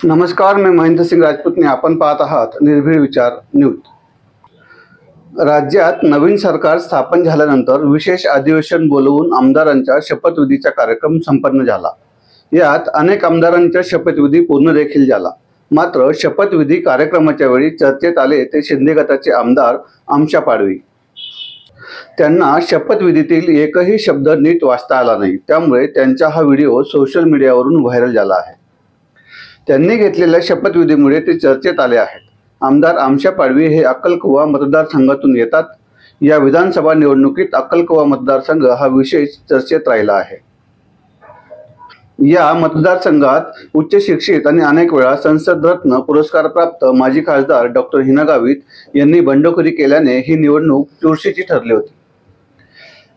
नमस्कार, मैं महेंद्र सिंह राजपूतने आपण पाहत आहात निर्भीड विचार न्यूज। राज्यात नवीन सरकार स्थापन झाल्यानंतर विशेष अधिवेशन बोलवून आमदारांच्या शपथविधीचा कार्यक्रम संपन्न झाला। यात अनेक आमदारांचा शपथविधी पूर्ण देखील झाला। मात्र शपथविधी कार्यक्रमाच्या वेळी चर्चेत आले ते शिंदे गटाचे आमदार आमशा पाडवी। त्यांना शपथविधीतील एकही शब्द नीट वाचता आला नाही, त्यामुळे त्यांचा हा व्हिडिओ सोशल मीडियावरून व्हायरल झाला आहे। त्यांनी घेतलेल्या शपथविधीमुळे ते चर्चेत आले आहेत। आमदार आमशा पाडवी हे अक्कलकुवा मतदारसंघातून येतात। या विधानसभा निवडणुकीत अक्कलकुवा मतदारसंघ हा विशेष चर्चेत राहिला आहे। या मतदारसंघात उच्च शिक्षित आणि अनेक वेळा संसद रत्न पुरस्कार प्राप्त माजी खासदार डॉक्टर हिना गावित यांनी बंडखोरी केल्याने ही निवडणूक चुरशीची ठरली होती।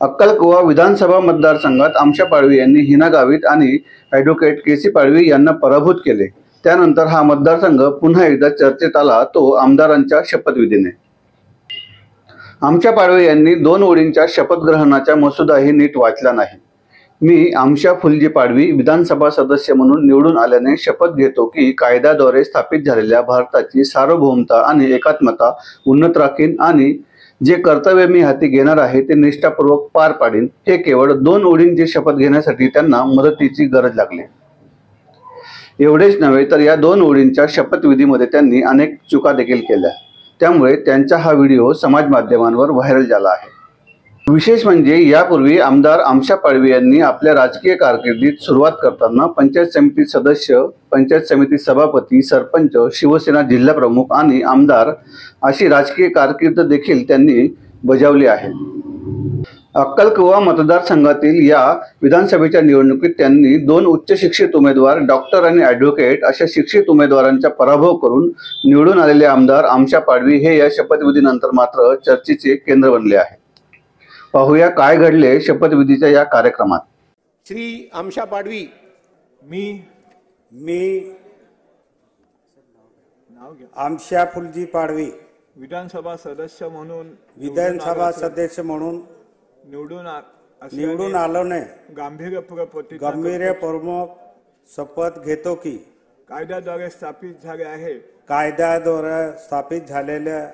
अक्कलकुवा विधानसभा मतदारसंघात आमशा पाडवी यांनी हिना गावित आणि ॲडव्होकेट केसी पाडवी यांना पराभूत केले। त्यानंतर हा मतदारसंघ पुन्हा एकदा चर्चेत आला, तो आमदारांच्या शपथविधीने। आमशा पाडवी यांनी 2 ओळींच्या शपथग्रहणाचा मसुदाही नीट वाचला नाही। मी आमशा फुलजी पाडवी विधानसभा सदस्य म्हणून निवडून आल्याने शपथ घेतो की कायद्याद्वारे स्थापित झालेल्या भारताची सार्वभौमता आणि एकात्मता उन्नत राखीन आणि जे कर्तव्य मी हाती घेणार आहे ते निष्ठापूर्वक पार पाडीन। हे केवळ 2 ओळींची शपथ घेण्यासाठी त्यांना मदतीची गरज लागली। एवढेच नव्हे तर या 2 ओळींच्या शपथविधीमध्ये त्यांनी अनेक चुका देखील केल्या। त्यामुळे त्यांचा हा व्हिडिओ समाज माध्यमांवर व्हायरल झाला आहे। विशेष म्हणजे यापूर्वी आमदार आमशा पाडवी यांनी आपल्या राजकीय कारकिर्दीत सुरुवात करताना पंचायत समिती सदस्य, पंचायत समिती सभापती, सरपंच, शिवसेना जिल्हा प्रमुख आणि आमदार अशी राजकीय कारकीर्द देखील त्यांनी बजावली आहे। अक्कलकुवा मतदारसंघातील या विधानसभेच्या निवडणुकीत त्यांनी 2 उच्च शिक्षित उमेदवार, डॉक्टर आणि ॲडव्होकेट अशा शिक्षित उमेदवारांचा पराभव करून निवडून आलेले आमदार आमशा पाडवी हे या शपथविधीनंतर मात्र चर्चेचे केंद्र बनले आहे। पाहूया काय घडले शपथविधीच्या या कार्यक्रमात। श्री आमशा पाडवी, मी आमशा फुलजी पाडवी विधानसभा सदस्य म्हणून निवडून आलोने गांभीर्यपूर्वक शपथ घेतो की कायद्याद्वारे स्थापित झालेल्या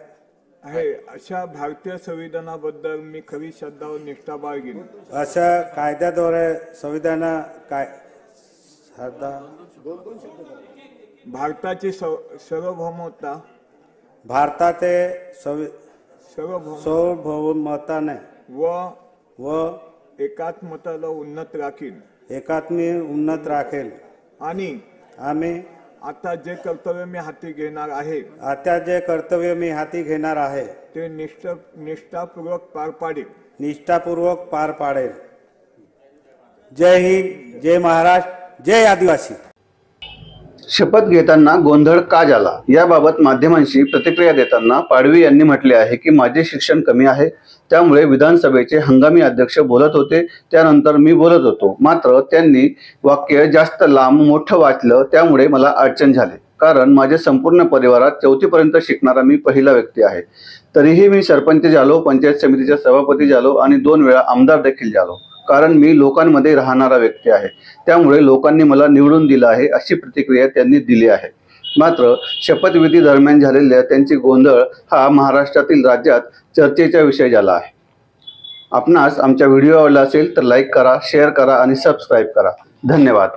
आहे अशा भारतीय संविधानाबद्दल मी खरी श्रद्धा व निष्ठा बाळगीन। अशा कायद्याद्वारे भारताची सार्वभौमता सार्वभौमताने व एकात्मताला उन्नत राखेल आणि आम्ही आता जे कर्तव्य मी हाती घेणार आहे ते निष्ठापूर्वक पार पाडेल। जय हिंद, जय महाराष्ट्र, जय आदिवासी। शपथ घेताना गोंधळ का झाला याबाबत माध्यमांशी प्रतिक्रिया देताना पाडवी यांनी म्हटले आहे की माझे शिक्षण कमी आहे, त्यामुळे विधानसभेचे हंगामी अध्यक्ष बोलत होते, त्यानंतर मी बोलत होतो। मात्र त्यांनी वाक्य जास्त लांब मोठं वाचलं, त्यामुळे मला अडचण झाली। कारण माझ्या संपूर्ण परिवारात 4थी पर्यंत शिकणारा मी पहिला व्यक्ती आहे। तरीही मी सरपंच झालो, पंचायत समितीचा सभापती झालो आणि 2 वेळा आमदार देखील झालो। कारण मी लोकांमध्ये राहणारा व्यक्ती आहे, त्यामुळे लोकांनी मला निवडून दिलं आहे, अशी प्रतिक्रिया त्यांनी दिली आहे। मात्र शपथविधी दरम्यान झालेल्या त्यांची गोंधळ हा महाराष्ट्रातील राज्यात चर्चेचा विषय झाला आहे। आपणास आमचा व्हिडिओ आवडला असेल तर लाईक करा, शेअर करा आणि सबस्क्राईब करा। धन्यवाद।